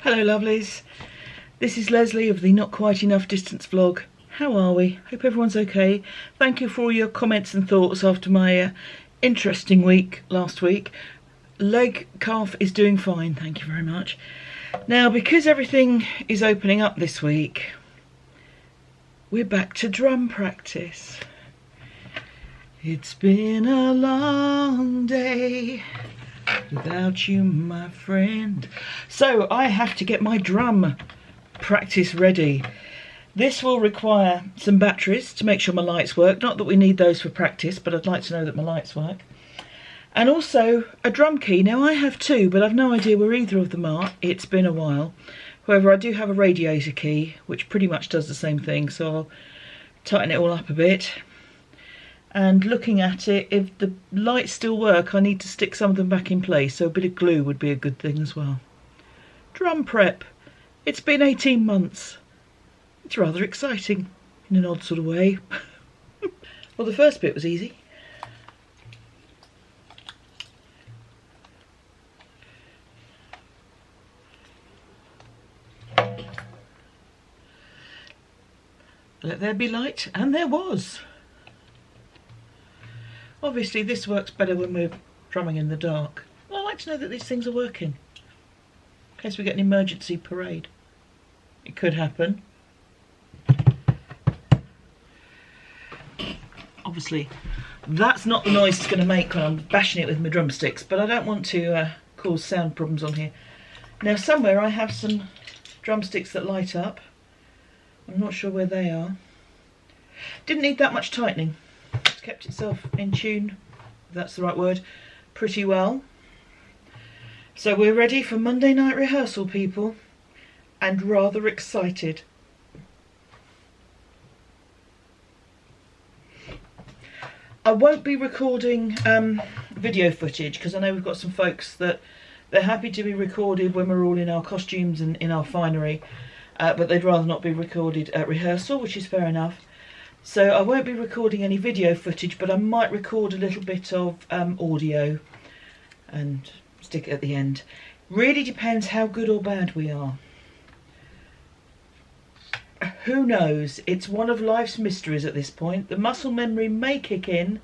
Hello lovelies, this is Lesley of the Not Quite Enough Distance vlog. How are we? Hope everyone's okay. Thank you for all your comments and thoughts after my interesting week last week. Leg calf is doing fine, thank you very much. Now, because everything is opening up this week, we're back to drum practice. It's been a long day without you, my friend. So I have to get my drum practice ready. This will require some batteries to make sure my lights work. Not that we need those for practice, but I'd like to know that my lights work. And also a drum key. Now I have two, but I've no idea where either of them are. It's been a while. However, I do have a radiator key, which pretty much does the same thing. So I'll tighten it all up a bit. And looking at it, if the lights still work, I need to stick some of them back in place. So a bit of glue would be a good thing as well. Drum prep. It's been 18 months. It's rather exciting in an odd sort of way. Well, the first bit was easy. Let there be light, and there was. Obviously this works better when we're drumming in the dark. Well, I like to know that these things are working, in case we get an emergency parade. It could happen. Obviously that's not the noise it's going to make when I'm bashing it with my drumsticks, but I don't want to cause sound problems on here. Now somewhere I have some drumsticks that light up. I'm not sure where they are. Didn't need that much tightening. It's kept itself in tune, if that's the right word, pretty well. So we're ready for Monday night rehearsal, people, and rather excited. I won't be recording video footage because I know we've got some folks that they're happy to be recorded when we're all in our costumes and in our finery, but they'd rather not be recorded at rehearsal, which is fair enough. So I won't be recording any video footage, but I might record a little bit of audio and stick it at the end. Really depends how good or bad we are. Who knows? It's one of life's mysteries at this point. The muscle memory may kick in.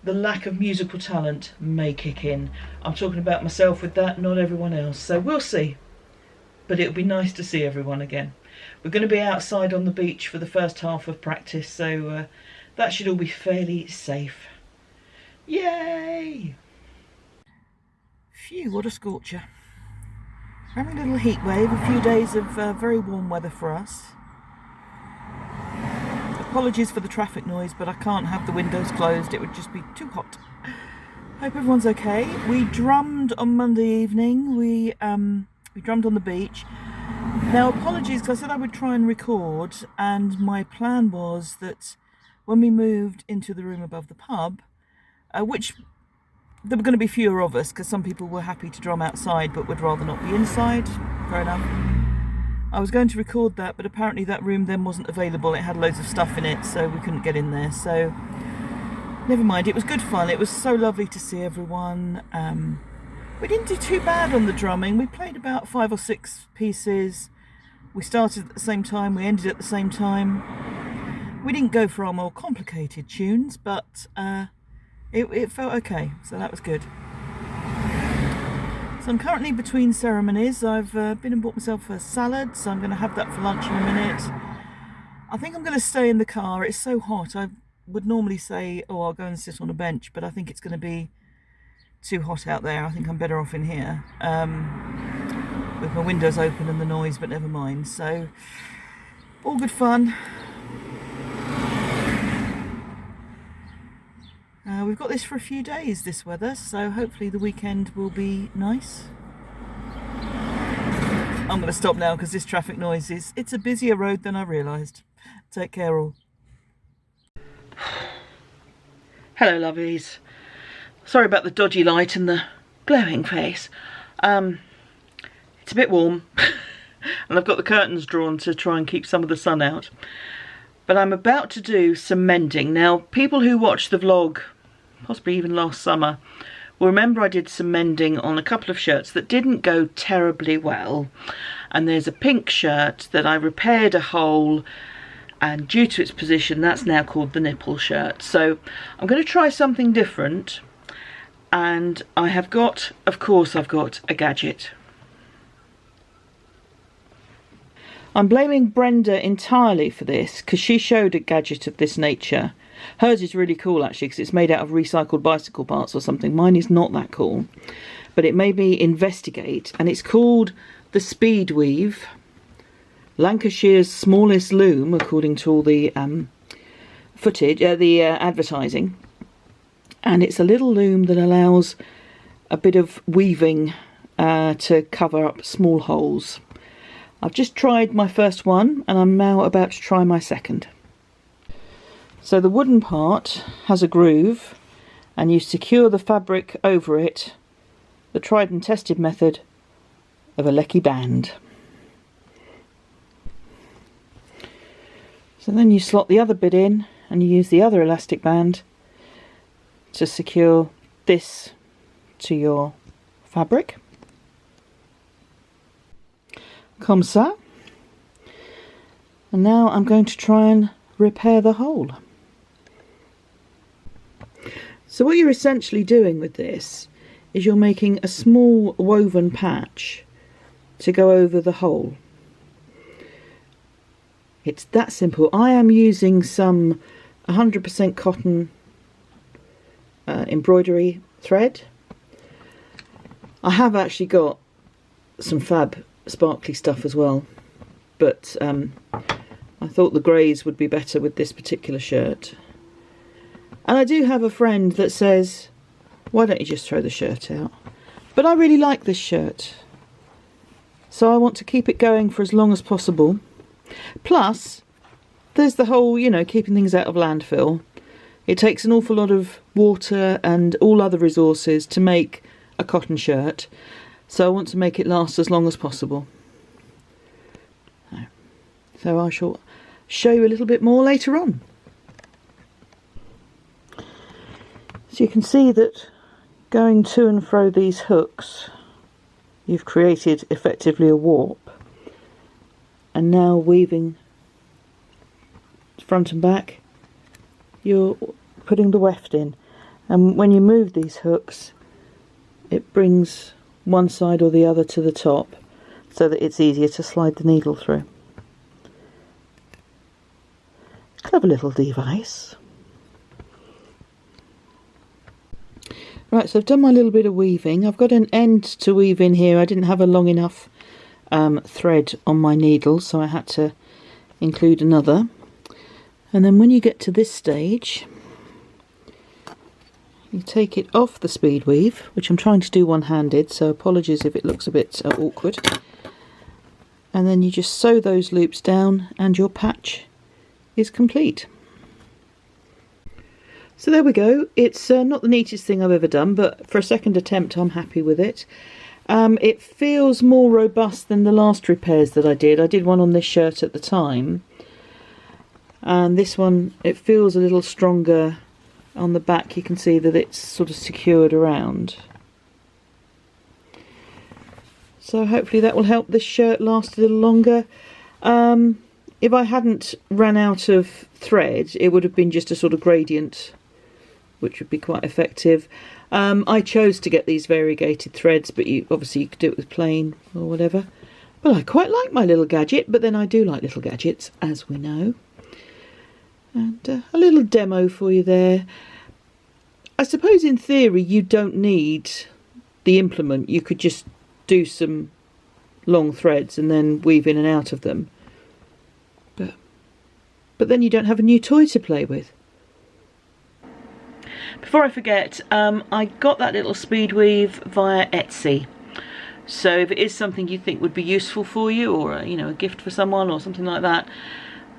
The lack of musical talent may kick in. I'm talking about myself with that, not everyone else. So we'll see. But it'll be nice to see everyone again. We're going to be outside on the beach for the first half of practice, so that should all be fairly safe. Yay! Phew, what a scorcher. Having a little heat wave, a few days of very warm weather for us. Apologies for the traffic noise, but I can't have the windows closed, it would just be too hot. Hope everyone's okay. We drummed on Monday evening, we drummed on the beach. Now apologies, because I said I would try and record, and my plan was that when we moved into the room above the pub, which there were going to be fewer of us because some people were happy to drum outside but would rather not be inside, fair enough. I was going to record that, but apparently that room then wasn't available. It had loads of stuff in it, so we couldn't get in there. So never mind, it was good fun. It was so lovely to see everyone. We didn't do too bad on the drumming. We played about 5 or 6 pieces. We started at the same time, we ended at the same time. We didn't go for our more complicated tunes, but it felt okay, so that was good. So I'm currently between ceremonies. I've been and bought myself a salad, so I'm going to have that for lunch in a minute. I think I'm going to stay in the car. It's so hot. I would normally say, oh, I'll go and sit on a bench, but I think it's going to be too hot out there. I think I'm better off in here with my windows open and the noise, but never mind. So all good fun. We've got this for a few days, this weather, so hopefully the weekend will be nice. I'm going to stop now because this traffic noise it's a busier road than I realised. Take care all. Hello lovelies. Sorry about the dodgy light and the glowing face. It's a bit warm and I've got the curtains drawn to try and keep some of the sun out. But I'm about to do some mending. Now, people who watch the vlog, possibly even last summer, Well, remember I did some mending on a couple of shirts that didn't go terribly well, and there's a pink shirt that I repaired a hole, and due to its position that's now called the nipple shirt. So I'm going to try something different, and I have got, of course I've got a gadget. I'm blaming Brenda entirely for this because she showed a gadget of this nature. Hers is really cool actually because it's made out of recycled bicycle parts or something. Mine is not that cool, but it made me investigate, and it's called the Speed Weave, Lancashire's smallest loom according to all the footage, the advertising, and it's a little loom that allows a bit of weaving to cover up small holes. I've just tried my first one and I'm now about to try my second. So the wooden part has a groove and you secure the fabric over it, the tried and tested method of a lecky band. So then you slot the other bit in and you use the other elastic band to secure this to your fabric. Comme ça. And now I'm going to try and repair the hole. So what you're essentially doing with this is you're making a small woven patch to go over the hole. It's that simple. I am using some 100% cotton embroidery thread. I have actually got some fab sparkly stuff as well, but I thought the greys would be better with this particular shirt. And I do have a friend that says, why don't you just throw the shirt out? But I really like this shirt, so I want to keep it going for as long as possible. Plus there's the whole, you know, keeping things out of landfill. It takes an awful lot of water and all other resources to make a cotton shirt, so I want to make it last as long as possible. So I shall show you a little bit more later on. So you can see that going to and fro these hooks, you've created effectively a warp, and now weaving front and back, you're putting the weft in, and when you move these hooks it brings one side or the other to the top so that it's easier to slide the needle through. Clever little device. Right, so I've done my little bit of weaving. I've got an end to weave in here. I didn't have a long enough thread on my needle, so I had to include another. And then when you get to this stage, you take it off the speed weave, which I'm trying to do one-handed, so apologies if it looks a bit awkward. And then you just sew those loops down and your patch is complete. So there we go. It's not the neatest thing I've ever done, but for a second attempt I'm happy with it. It feels more robust than the last repairs that I did. I did one on this shirt at the time, and this one, it feels a little stronger. On the back you can see that it's sort of secured around. So hopefully that will help this shirt last a little longer. If I hadn't ran out of thread, it would have been just a sort of gradient, which would be quite effective. I chose to get these variegated threads, but obviously you could do it with plain or whatever. But I quite like my little gadget, but then I do like little gadgets, as we know. And a little demo for you there. I suppose in theory you don't need the implement. You could just do some long threads and then weave in and out of them. But then you don't have a new toy to play with. Before I forget, I got that little speed weave via Etsy. So if it is something you think would be useful for you, or you know, a gift for someone or something like that,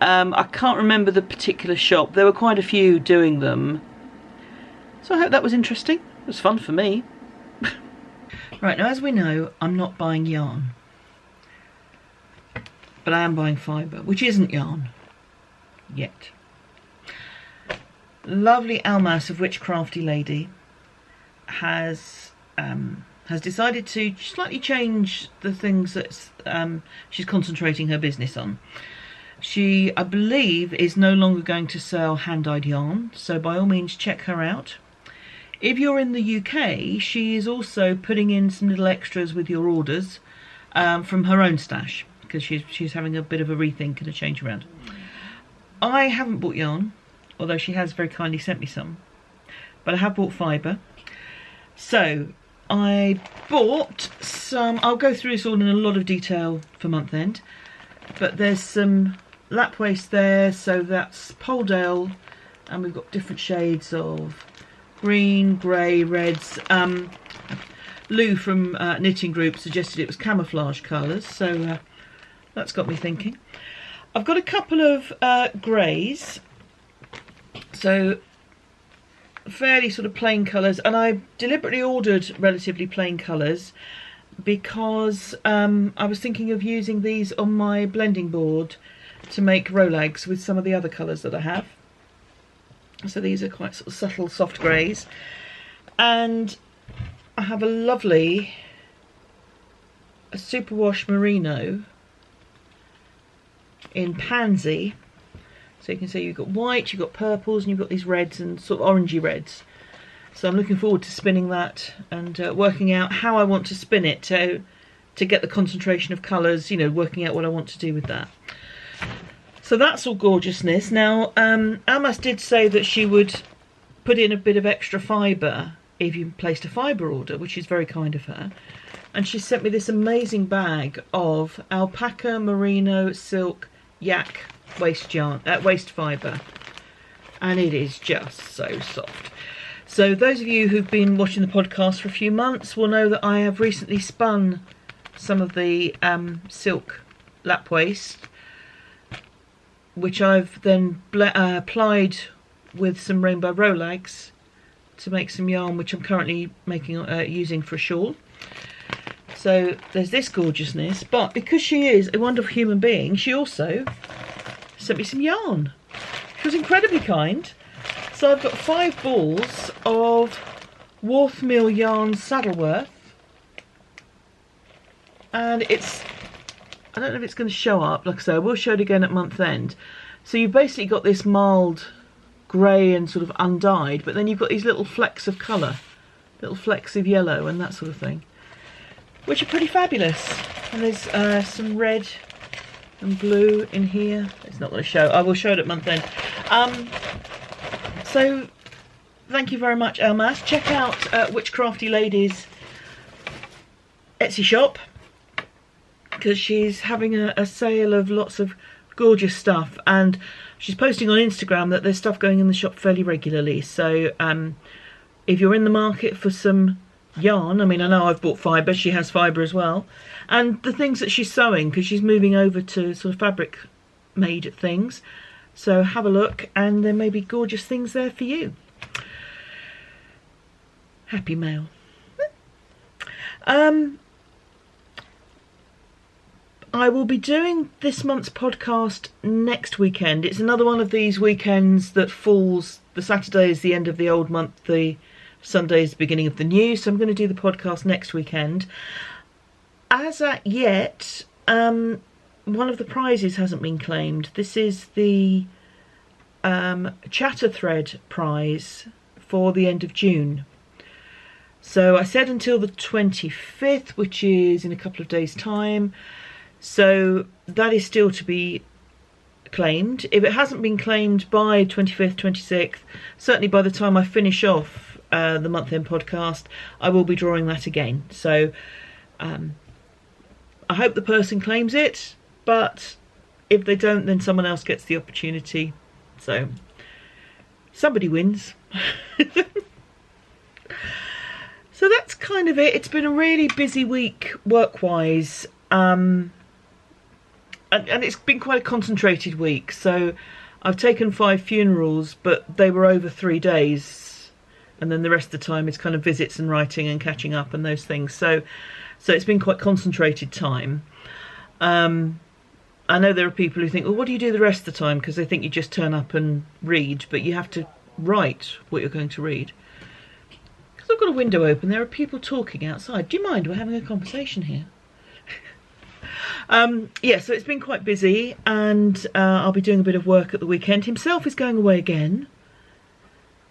I can't remember the particular shop. There were quite a few doing them. So I hope that was interesting. It was fun for me. Right, now as we know, I'm not buying yarn. But I am buying fibre, which isn't yarn. Yet. Lovely Almas of Witchcrafty Lady has decided to slightly change the things that she's concentrating her business on. She, I believe, is no longer going to sell hand-dyed yarn, so by all means check her out. If you're in the UK, she is also putting in some little extras with your orders from her own stash, because she's having a bit of a rethink and a change around. I haven't bought yarn, although she has very kindly sent me some, but I have bought fibre. So I bought some, I'll go through this all in a lot of detail for month end, but there's some lap waist there, so that's Poledale, and we've got different shades of green, grey, reds. Lou from Knitting Group suggested it was camouflage colours, so that's got me thinking. I've got a couple of greys, so fairly sort of plain colours, and I deliberately ordered relatively plain colours because I was thinking of using these on my blending board to make rolags with some of the other colours that I have. So these are quite sort of subtle soft greys, and I have a lovely superwash merino in pansy. So you can see you've got white, you've got purples, and you've got these reds and sort of orangey reds. So I'm looking forward to spinning that and working out how I want to spin it to get the concentration of colours, you know, working out what I want to do with that. So that's all gorgeousness. Now, Almas did say that she would put in a bit of extra fibre if you placed a fibre order, which is very kind of her. And she sent me this amazing bag of alpaca, merino, silk, yak waist yarn, waist fibre, and it is just so soft. So those of you who've been watching the podcast for a few months will know that I have recently spun some of the silk lap waist, which I've then plied with some rainbow rolags to make some yarn, which I'm currently making using for a shawl. So there's this gorgeousness, but because she is a wonderful human being, she also sent me some yarn. She was incredibly kind. So I've got 5 balls of Worthmill yarn Saddleworth, and it's, I don't know if it's going to show up, like I say, I will show it again at month end. So you've basically got this mild grey and sort of undyed, but then you've got these little flecks of colour, little flecks of yellow and that sort of thing, which are pretty fabulous. And there's some red and blue in here. It's not going to show, I will show it at month end. So thank you very much, Almas. Check out Witch Crafty Lady's Etsy shop, because she's having a sale of lots of gorgeous stuff, and she's posting on Instagram that there's stuff going in the shop fairly regularly. So if you're in the market for some yarn, I mean, I know I've bought fibre, she has fibre as well, and the things that she's sewing, because she's moving over to sort of fabric made things, so have a look, and there may be gorgeous things there for you. Happy mail. I will be doing this month's podcast next weekend. It's another one of these weekends that falls, the Saturday is the end of the old month, the Sunday is the beginning of the new, so I'm going to do the podcast next weekend. As at yet, one of the prizes hasn't been claimed. This is the Chatter Thread prize for the end of June. So I said until the 25th, which is in a couple of days' time. So that is still to be claimed. If it hasn't been claimed by 25th, 26th, certainly by the time I finish off the month-end podcast, I will be drawing that again. So I hope the person claims it, but if they don't, then someone else gets the opportunity. So somebody wins. So that's kind of it. It's been a really busy week work-wise. And it's been quite a concentrated week. So I've taken 5 funerals, but they were over 3 days. And then the rest of the time it's kind of visits and writing and catching up and those things. So it's been quite concentrated time. I know there are people who think, well, what do you do the rest of the time? Because they think you just turn up and read, but you have to write what you're going to read. Because I've got a window open. There are people talking outside. Do you mind? We're having a conversation here. Yeah, so it's been quite busy, and I'll be doing a bit of work at the weekend. Himself is going away again.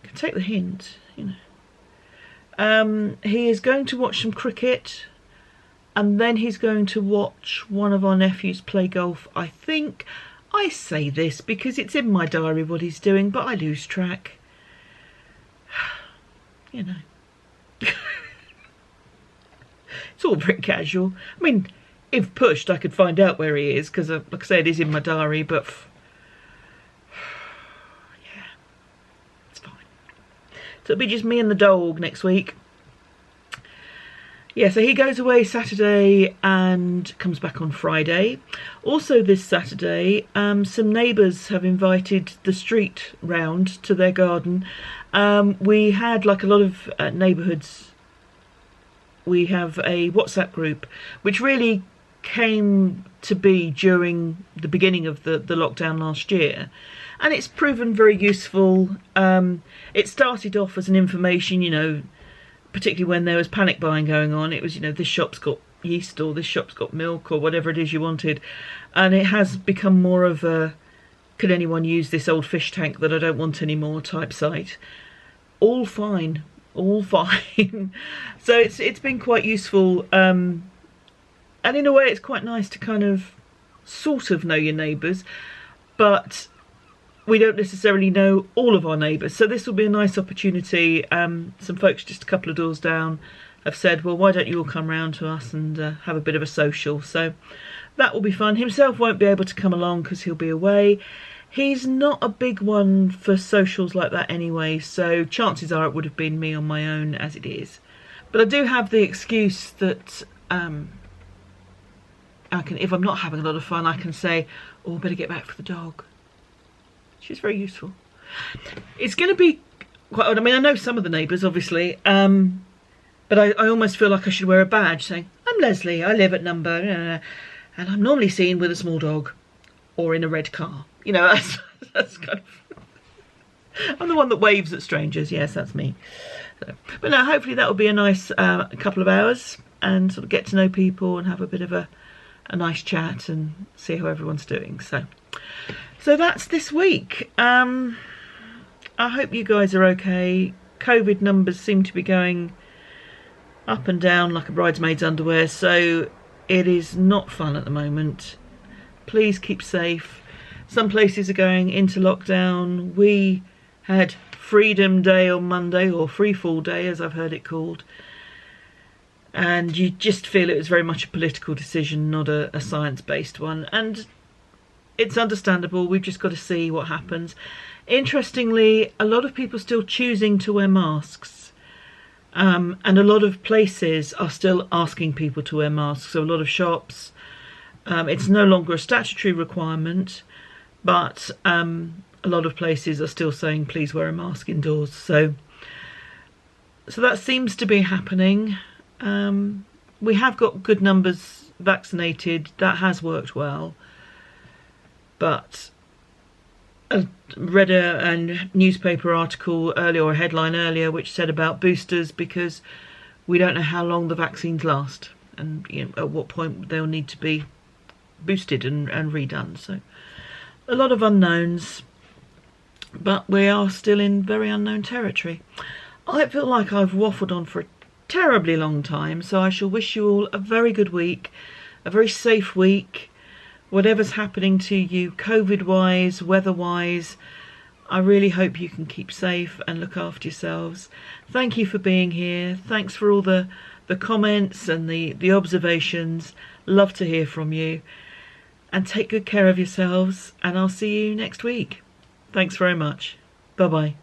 Can take the hint, you know. He is going to watch some cricket, and then he's going to watch one of our nephews play golf, I think. I say this because it's in my diary what he's doing, but I lose track. You know. It's all very casual. I mean, if pushed, I could find out where he is, because, like I say, it is in my diary, but yeah, it's fine. So it'll be just me and the dog next week. Yeah, so he goes away Saturday and comes back on Friday. Also this Saturday, some neighbours have invited the street round to their garden. We had, like a lot of neighbourhoods, we have a WhatsApp group, which really came to be during the beginning of the lockdown last year. And it's proven very useful. It started off as an information, you know, particularly when there was panic buying going on. It was, you know, this shop's got yeast, or this shop's got milk, or whatever it is you wanted. And it has become more of a, could anyone use this old fish tank that I don't want anymore type site. All fine, all fine. So it's been quite useful. And in a way it's quite nice to kind of sort of know your neighbours, but we don't necessarily know all of our neighbours. So this will be a nice opportunity. Some folks just a couple of doors down have said, well, why don't you all come round to us and have a bit of a social. So that will be fun. Himself won't be able to come along because he'll be away. He's not a big one for socials like that anyway, so chances are it would have been me on my own as it is. But I do have the excuse that I can, if I'm not having a lot of fun, I can say, oh, I better get back for the dog. She's very useful. It's going to be quite odd. I mean, I know some of the neighbours, obviously, but I almost feel like I should wear a badge saying, I'm Lesley, I live at number, and I'm normally seen with a small dog or in a red car. You know, that's kind of... I'm the one that waves at strangers. Yes, that's me. So, but no, hopefully that will be a nice couple of hours, and sort of get to know people and have a bit of a nice chat and see how everyone's doing. So that's this week. I hope you guys are okay. COVID numbers seem to be going up and down like a bridesmaid's underwear, so it is not fun at the moment. Please keep safe. Some places are going into lockdown. We had Freedom Day on Monday, or Free Fall Day as I've heard it called, and you just feel it was very much a political decision, not a science-based one, and it's understandable. We've just got to see what happens. Interestingly, a lot of people are still choosing to wear masks, and a lot of places are still asking people to wear masks. So a lot of shops, it's no longer a statutory requirement, but a lot of places are still saying please wear a mask indoors. So that seems to be happening. We have got good numbers vaccinated. That has worked well. But I read a newspaper article earlier, or a headline earlier, which said about boosters, because we don't know how long the vaccines last, and you know, at what point they'll need to be boosted and redone. So a lot of unknowns, but we are still in very unknown territory. I feel like I've waffled on for a terribly long time, so I shall wish you all a very good week, a very safe week. Whatever's happening to you, COVID-wise, weather-wise, I really hope you can keep safe and look after yourselves. Thank you for being here. Thanks for all the comments and the observations. Love to hear from you. And take good care of yourselves, and I'll see you next week. Thanks very much. Bye-bye.